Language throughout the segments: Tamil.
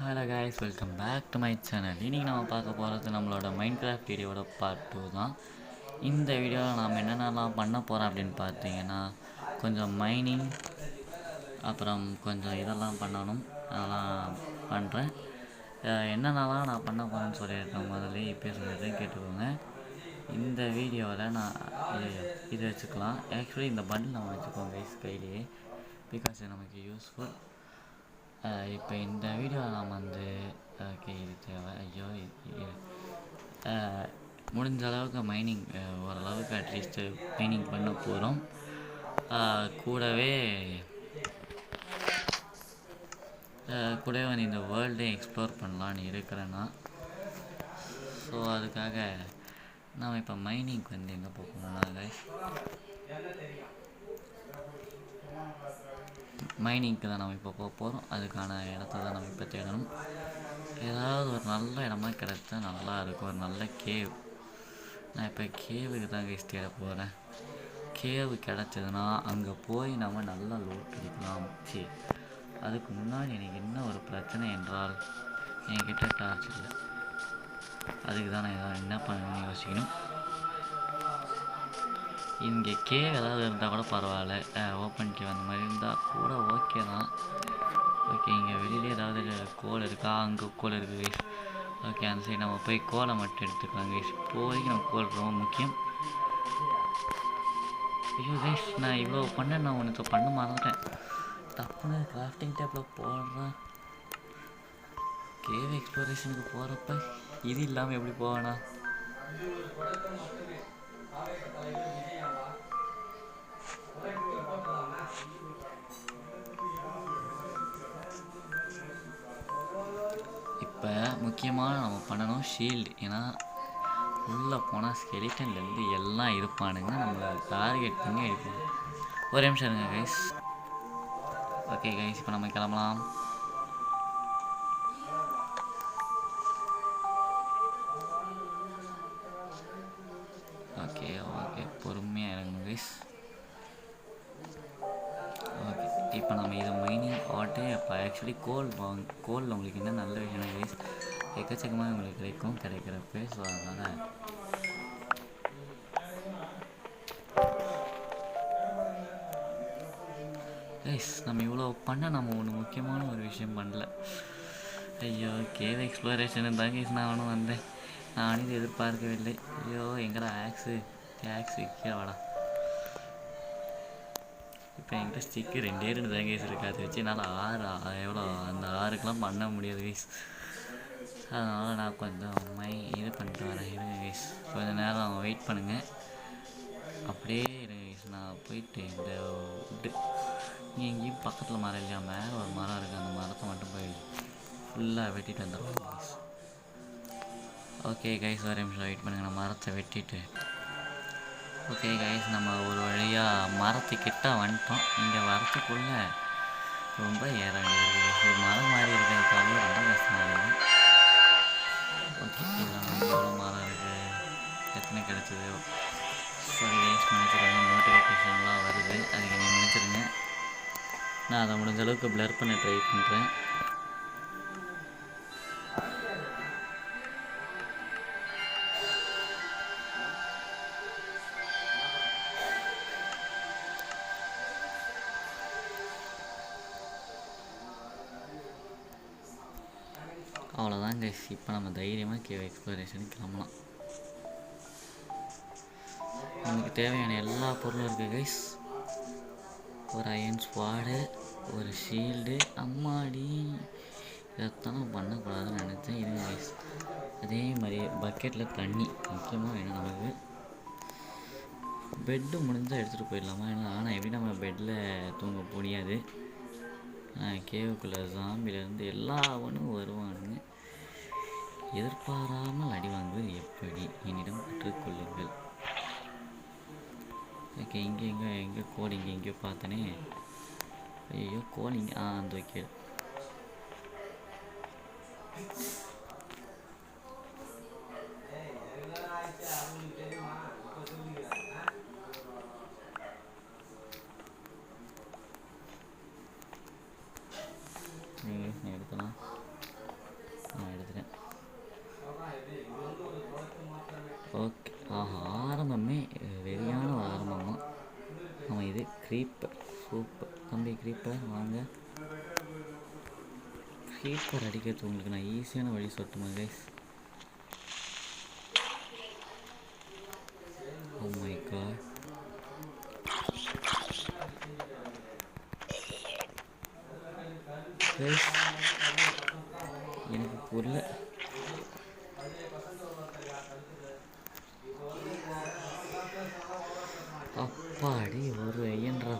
Hello guys, welcome back to my channel. இன்றைக்கி நம்ம பார்க்க போகிறது நம்மளோட மைன்கிராஃப்ட் வீடியோட பார்ட் 2 தான். இந்த வீடியோவில் நாம் என்னென்னலாம் பண்ண போகிறோம் அப்படின்னு பார்த்தீங்கன்னா, கொஞ்சம் மைனிங், அப்புறம் கொஞ்சம் இதெல்லாம் பண்ணணும். அதெல்லாம் பண்ணுறேன். என்னென்னலாம் நான் பண்ண போகிறேன்னு சொல்லியிருக்கேன், முதல்ல இப்போ சொல்லியிருக்கேன், கேட்டுக்கோங்க. இந்த வீடியோவில் நான் இது வச்சுக்கலாம். ஆக்சுவலி இந்த பண்டில் நம்ம வச்சுக்கோங்க கைஸ் கையிலேயே, பிகாஸ் இது நமக்கு யூஸ்ஃபுல். இப்போ இந்த வீடியோவில் நாம் வந்து இது தேவை. முடிஞ்ச அளவுக்கு மைனிங், ஓரளவுக்கு அட்லீஸ்ட்டு மைனிங் பண்ண போகிறோம். கூடவே வந்து இந்த வேர்ல்டே எக்ஸ்ப்ளோர் பண்ணலான்னு இருக்கிறேன்னா, ஸோ அதுக்காக நாம் இப்போ மைனிங்க்கு வந்து எங்கே போகணும்னா மைனிங்க்கு தான் நம்ம இப்போ போக போகிறோம். அதுக்கான இடத்த தான் நம்ம இப்போ தேடணும். ஏதாவது ஒரு நல்ல இடமா கிடைச்சா நல்லா இருக்கும். ஒரு நல்ல கேவ். நான் இப்போ கேவுக்கு தான் தேட போகிறேன். கேவு கிடச்சதுன்னா அங்கே போய் நம்ம நல்லா லூட் அடிக்கலாம். சரி, அதுக்கு முன்னாடி எனக்கு என்ன ஒரு பிரச்சனை என்றால், என்கிட்ட டார்ச் இல்லை. அதுக்கு தான் நான் என்ன பண்ணணும்னு யோசிக்கணும். இங்கே கேவ் ஏதாவது இருந்தால் கூட பரவாயில்ல, ஓப்பன் கேவ் அந்த மாதிரி இருந்தால் கூட ஓகே தான். ஓகே, இங்கே வெளியிலே ஏதாவது கோல் இருக்கா? அங்கே கோல் இருக்குது கைஸ். ஓகே, அந்த சைடு நம்ம போய் கோலை மட்டும் எடுத்துக்கலாம் கைஸ். இப்போதைக்கு நம்ம கோல் ரொம்ப முக்கியம். ஐயோ கைஸ், நான் இவ்வளோ பண்ணேன். நான் ஒன்று பண்ண மறந்துட்டேன். தப்புன்னு கிராஃப்டிங் டேப்பில் போடுறேன். கேவ் எக்ஸ்ப்ளோரேஷனுக்கு போகிறப்ப இது இல்லாமல் எப்படி போவேண்ணா? இப்போ முக்கியமாக நம்ம பண்ணணும் ஷீல்டு. ஏன்னா உள்ளே போனால் ஸ்கெலிட்டன்லேருந்து எல்லாம் இருப்பானுங்க, நம்மளை டார்கெட் பண்ணி அடிப்பாங்க. ஒரு நிமிஷம் இருங்க கைஸ். ஓகே கைஸ், இப்போ நம்ம கிளம்பலாம். ஓகே ஓகே, பொறுமையாக இறங்கணும் கைஸ். ஓகே, இப்போ நம்ம இதை மைனிங் ஆட்டு. இப்போ ஆக்சுவலி கோலில் உங்களுக்கு என்ன நல்ல விஷயம் கைஸ், எக்கச்சக்கமாக உங்களுக்கு கிடைக்கிறப்ப. ஸோ அதனால் கைஸ், நம்ம இவ்வளோ பண்ண நம்ம ஒன்று முக்கியமான ஒரு விஷயம் பண்ணல. ஐயோ, கேவ் எக்ஸ்ப்ளோரேஷன் தான் கைஸ் நானும் வந்தேன். நானும் இது எதிர்பார்க்கவில்லை. ஐயோ, எங்கடா ஆக்ஸு கீழே வாடா. இப்போ என்கிட்ட ஸ்டிக்கு 2 தான் கேஸ் இருக்குது. அதை வச்சு என்னால் எவ்வளோ அந்த 6க்கெலாம் பண்ண முடியாது கைஸ். அதனால் நான் கொஞ்சம் இது பண்ணிட்டு வரேன். இருங்க கைஸ், கொஞ்சம் நேரம் வெயிட் பண்ணுங்கள். அப்படியே இருங்க கைஸ், நான் போயிட்டு இந்த விட்டு இங்கே எங்கேயும் பக்கத்தில் மரம் இல்லையா, மேலே ஒரு மரம் இருக்குது. அந்த மரத்தை மட்டும் போய் ஃபுல்லாக வெட்டிட்டு வந்துடுவோம் கைஸ். ஓகே கைஸ், ஒரு நிமிஷம் வெயிட் பண்ணுங்கள். நான் மரத்தை வெட்டிட்டு ஓகே கைஸ், நம்ம ஒரு வழியாக மரத்துக்கிட்ட வந்துட்டோம். இங்கே வரத்துக்குள்ளே ரொம்ப ஏற வேண்டியது. மரம் மாதிரி இருக்கிறதுக்காக ரொம்ப கஷ்டமாக இருக்குது. ஓகே, இதெல்லாம் நம்ம எவ்வளோ மரம் இருக்குது, எத்தனை கிடச்சிது. Sorry guys, நினச்சிருங்க. நோட்டிஃபிகேஷன்லாம் வருது, அதுக்கு நீங்கள் நினச்சிருங்க. நான் அதை முடிஞ்ச அளவுக்கு ப்ளர் பண்ண ட்ரை பண்ணுறேன். அவ்வளோதான் கைஸ், இப்போ நம்ம தைரியமாக கேவ் எக்ஸ்ப்ளோரேஷனுக்கு கிளம்பலாம். நமக்கு தேவையான எல்லா பொருளும் இருக்குது கைஸ். ஒரு அயன் ஸ்வாடு, ஒரு ஷீல்டு. அம்மாடி, இதைத்தான் பண்ணக்கூடாதுன்னு நினச்சேன். இதுங்க கைஸ், அதே மாதிரி பக்கெட்டில் தண்ணி முக்கியமாக வேணும் நமக்கு. பெட்டு முடிஞ்சால் எடுத்துகிட்டு போயிடலாமா? ஆனால் எப்படி நம்ம பெட்டில் தூங்க முடியாது. கேவுக்குள்ளே ஜாம்பிலேருந்து எல்லாவனும் வருவானுங்க. எதிர்பாராமல் அடி வாங்குவது எப்படி? என்னிடம் கற்றுக்கொள்ளுங்கள். ஓகே, எங்கே கோல் எங்கேயோ பார்த்தனே. ஐயோ, கோல் இங்கே அந்த வைக்க. எடுக்கலாம். க்ரீப்பர் சூப்பர் தம்பி. க்ரீப்பர் வாங்க. க்ரீப்பர் அடிக்கிறது உங்களுக்கு நான் ஈஸியான வழி சொல்லட்டுமா guys? Oh my god. Guys எனக்கு புரியல. அப்பாடி ஒரு ஐயன்றா.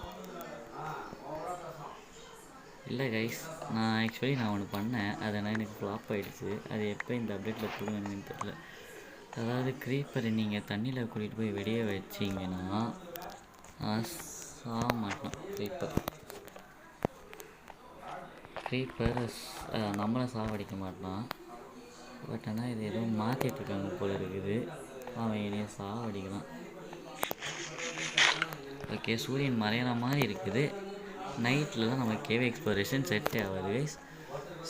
இல்லை கைஸ், நான் ஒன்று பண்ணேன். அதனால் எனக்கு ஃப்ளாப் ஆகிடுச்சு. அது எப்போ இந்த அப்டேட்டில் கொடுங்கன்னு தெரியல. அதாவது க்ரீப்பரை நீங்கள் தண்ணியில் கூட்டிகிட்டு போய் வெளியே வச்சிங்கன்னா சாக மாட்டோம். க்ரீப்பர் நம்மளை சாவடிக்க மாட்டான். பட் ஆனால் இது எதுவும் மாற்றிட்டுருக்காங்க போல இருக்குது. அவன் என்னைய சாவடிக்கலாம். ஓகே, சூரியன் மறையிற மாதிரி இருக்குது. நைட்டில் தான் நம்ம கேவ் எக்ஸ்ப்ளோரேஷன் செட்டே ஆகுது கைஸ்.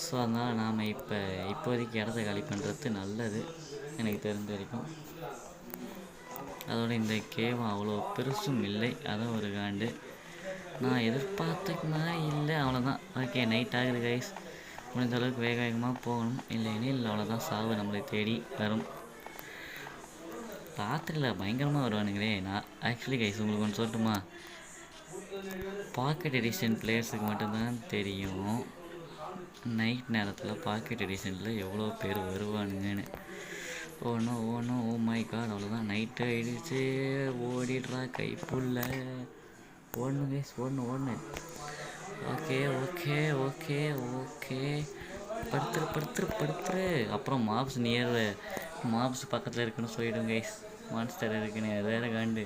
ஸோ அதனால் நாம் இப்போதைக்கு இடத்த காலி பண்ணுறது நல்லது எனக்கு தெரிஞ்ச வரைக்கும். அதோட இந்த கேவ் அவ்வளோ பெருசும் இல்லை, அதுவும் ஒரு காண்டு. நான் எதிர்பார்த்துக்கு மாதிரி இல்லை, அவ்வளோதான். ஓகே, நைட் ஆகுது கைஸ். முடிஞ்ச அளவுக்கு வேக வேகமாக போகணும். இல்லைன்னு அவ்வளோதான், சாவு நம்மளை தேடி வரும். ராத்திரியில் பயங்கரமாக வருவானுங்களே. நான் ஆக்சுவலி கைஸ் உங்களுக்கு ஒன்று சொல்லட்டுமா? பாக்கெட் எடிஷன் பிளேயர்ஸுக்கு மட்டும்தான் தெரியும் நைட் நேரத்தில் பாக்கெட் எடிஷனில் எவ்வளோ பேர் வருவானுங்கன்னு. Oh my god. அவ்வளோதான், நைட்டு ஆகிடுச்சு. ஓடிடுறா கைப்புள்ள. ஓடணும் கைஸ், ஓடணும். ஓகே படுத்துரு. அப்புறம் மாப்ஸ் பக்கத்தில் இருக்குன்னு சொல்லிவிடும் கைஸ். மான்ஸ்டர் இருக்குன்னு வேறு காண்டு.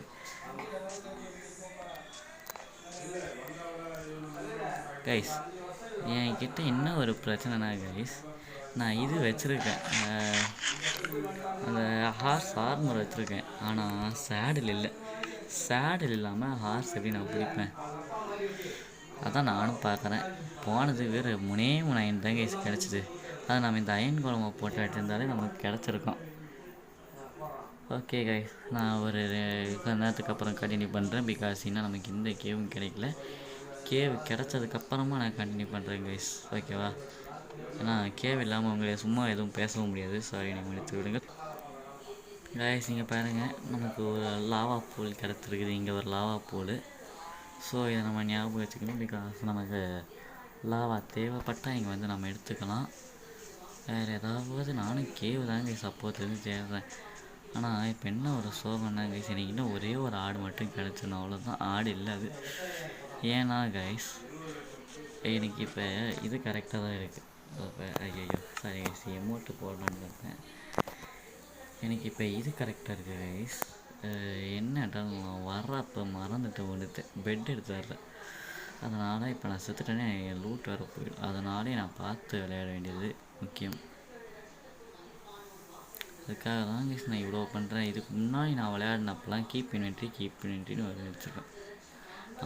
கைஸ் என்கிட்ட என்ன ஒரு பிரச்சனைனா கைஸ், நான் இது வச்சுருக்கேன், அந்த ஹார்ஸ் ஆர்மர் வச்சுருக்கேன். ஆனால் சேடில் இல்லாமல் ஹார்ஸ் எப்படி நான் பிடிப்பேன்? அதான் நானும் பார்க்குறேன். போனது வேறு 3 அயன் தான் கைஸ் கிடச்சிது. அது நம்ம இந்த அயன் குழம்பை போட்டு எடுத்திருந்தாலே நமக்கு கிடச்சிருக்கோம். ஓகே கைஸ், நான் ஒரு கொஞ்ச நேரத்துக்கு அப்புறம் கண்டினியூ பண்ணுறேன். பிகாஸ் இன்னும் நமக்கு இந்த கேவும் கிடைக்கல. கேவ் கிடச்சதுக்கப்புறமா நான் கண்டினியூ பண்ணுறேன் கைஸ், ஓகேவா? ஏன்னா கேவ் இல்லாமல் உங்களை சும்மா எதுவும் பேசவும் முடியாது. சாரி, நீங்கள் எடுத்து விடுங்க கைஸ். இங்கே பாருங்கள், நமக்கு ஒரு லாவா பூல் கிடச்சிருக்குது. இங்கே ஒரு லாவா பூல். ஸோ இதை நம்ம ஞாபகம் வச்சுக்கணும். பிகாஸ் நமக்கு லாவா தேவைப்பட்டால் இங்கே வந்து நம்ம எடுத்துக்கலாம். வேறு ஏதாவது நானும் கேவ் தாங்க கைஸ் அப்போதுலேருந்து தேடுறேன். ஆனால் இப்போ என்ன ஒரு சோகம்னா கைஸ், எனக்கு இன்னும் ஒரே ஒரு ஆடு மட்டும் கிடச்சிடணும், அவ்வளோதான். ஆடு இல்லை அது. ஏன்னா கைஸ் எனக்கு இப்போ இது கரெக்டாக தான் இருக்குது. இப்போ ஐயோ சாரி கைஸ், எமோட்டு போடணுன்னு பார்த்தேன். எனக்கு இப்போ இது கரெக்டாக இருக்குது கைஸ். என்னடா நான் வர்றப்போ மறந்துட்டு வந்துட்டு பெட் எடுத்து வர்றேன். அதனால் இப்போ நான் செத்துட்டேனே, லூட் வர போயிடும். அதனாலே நான் பார்த்து விளையாட வேண்டியது முக்கியம். அதுக்காக தான் கைஸ் நான் இவ்வளோ பண்ணுறேன். இதுக்கு முன்னாடி நான் விளையாடினப்பெல்லாம் கீப் இன்வென்ட்ரின்னு வச்சுருக்கேன்.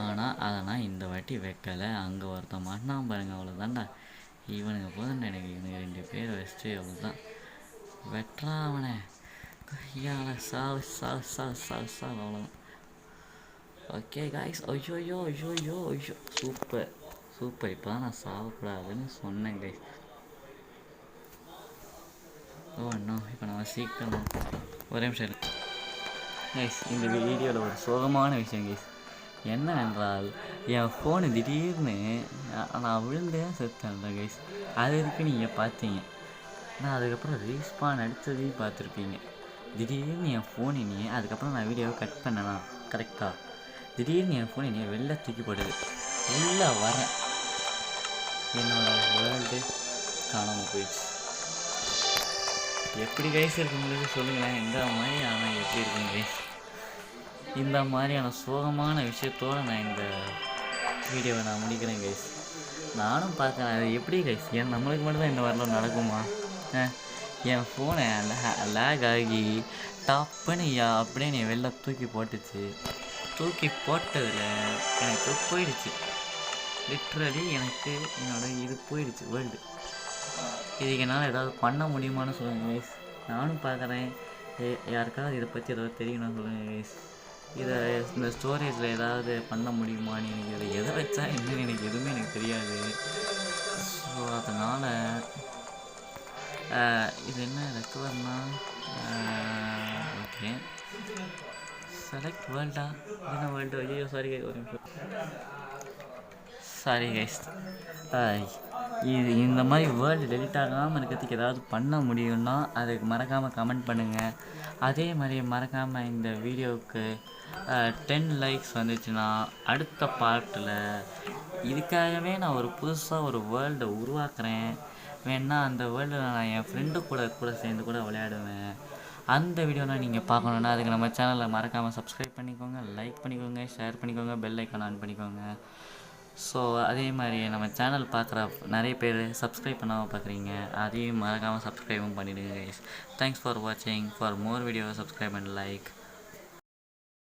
ஆனால் அதை நான் இந்த வாட்டி வைக்கலை. அங்கே ஒருத்தன் மாட்டினான் பாருங்க, அவ்வளோதான்டா. இவனுங்க போதும் எனக்கு 2 பேர் வச்சுட்டு அவ்வளோதான். வெட்டுறான் அவனை கையால். சாவு அவ்வளோதான். Okay guys. ஐயோ சூப்பர். இப்போ தான் நான் சாகக்கூடாதுன்னு சொன்னேன் கைஸ். இன்னும் இப்போ நம்ம சீக்கிரம் ஒரே நிமிஷம் கைஸ். இந்த வீடியோவில் ஒரு சோகமான விஷயம் கைஸ் என்னவென்றால், என் ஃபோனு திடீர்னு நான் விழுந்தேன் செத்தேன் கைஸ். அது இருக்கு நீங்கள் பார்த்தீங்க. நான் அதுக்கப்புறம் ரீஸ்பான் அடித்ததையும் பார்த்துருப்பீங்க. திடீர்னு என் ஃபோன் இனியே, அதுக்கப்புறம் நான் வீடியோவை கட் பண்ணேன்னா கரெக்டாக, திடீர்னு என் ஃபோன் இனியே வெளில தூக்கி போடுது. உள்ளே வரேன், என்னோடய வேர்ல்டு காணாமல் போயிடுச்சு. எப்படி கைஸ் இருக்கு உங்களுக்கு சொல்லுங்களேன். இந்த மாதிரி ஆனால் எப்படி இருக்குங்க கைஸ்? இந்த மாதிரியான சோகமான விஷயத்தோடு நான் இந்த வீடியோவை நான் முடிக்கிறேன் கைஸ். நானும் பார்க்குறேன் அது எப்படி கைஸ். நம்மளுக்கு மட்டும்தான் இந்த மாதிரிலாம் நடக்குமா? என் ஃபோனை லேக் ஆகி டப்புன்னு அப்படியே நீ வெளில தூக்கி போட்டுச்சு. தூக்கி போட்டதில் எனக்கு போயிடுச்சு. லிட்ரலி எனக்கு இது போயிடுச்சு வேர்ல்டு. இதுக்கு என்னால் ஏதாவது பண்ண முடியுமான்னு சொல்லுங்கள் கைஸ். நானும் பார்க்குறேன். யாருக்காவது இதை பற்றி ஏதாவது தெரியணும்னு சொல்லுங்கள் கைஸ். இதை இந்த ஸ்டோரேஜில் ஏதாவது பண்ண முடியுமான்னு எனக்கு இதில் எதை வச்சா என்னன்னு எனக்கு எதுவுமே எனக்கு தெரியாது. ஸோ அதனால் இது என்ன ரெக்கவர்னா ஓகே செலக்ட் வேர்ல்டா என்ன வேர்ல்டு ஐயோ சாரி கைஸ் இது இந்த மாதிரி வேர்ல்டு டெலிட் ஆகாமல் இருக்கிறதுக்கு ஏதாவது பண்ண முடியும்னா அதுக்கு மறக்காமல் கமெண்ட் பண்ணுங்கள். அதே மாதிரி மறக்காமல் இந்த வீடியோவுக்கு 10 லைக்ஸ் வந்துச்சுன்னா அடுத்த பார்ட்டில் இதுக்காகவே நான் ஒரு புதுசாக ஒரு வேர்ல்டை உருவாக்குறேன். வேணா அந்த வேர்ல்டில் நான் என் ஃப்ரெண்டு கூட சேர்ந்து கூட விளையாடுவேன். அந்த வீடியோலாம் நீங்கள் பார்க்கணுன்னா அதுக்கு நம்ம சேனலை மறக்காமல் சப்ஸ்கிரைப் பண்ணிக்கோங்க, லைக் பண்ணிக்கோங்க, ஷேர் பண்ணிக்கோங்க, பெல் ஐக்கான் ஆன் பண்ணிக்கோங்க. ஸோ அதே மாதிரி நம்ம சேனல் பார்க்குற நிறைய பேர் சப்ஸ்கிரைப் பண்ணாமல் பார்க்குறீங்க, அதையும் மறக்காமல் சப்ஸ்கிரைபும் பண்ணிவிடுங்க கைஸ். தேங்க்ஸ் ஃபார் வாட்சிங். For more video subscribe and like.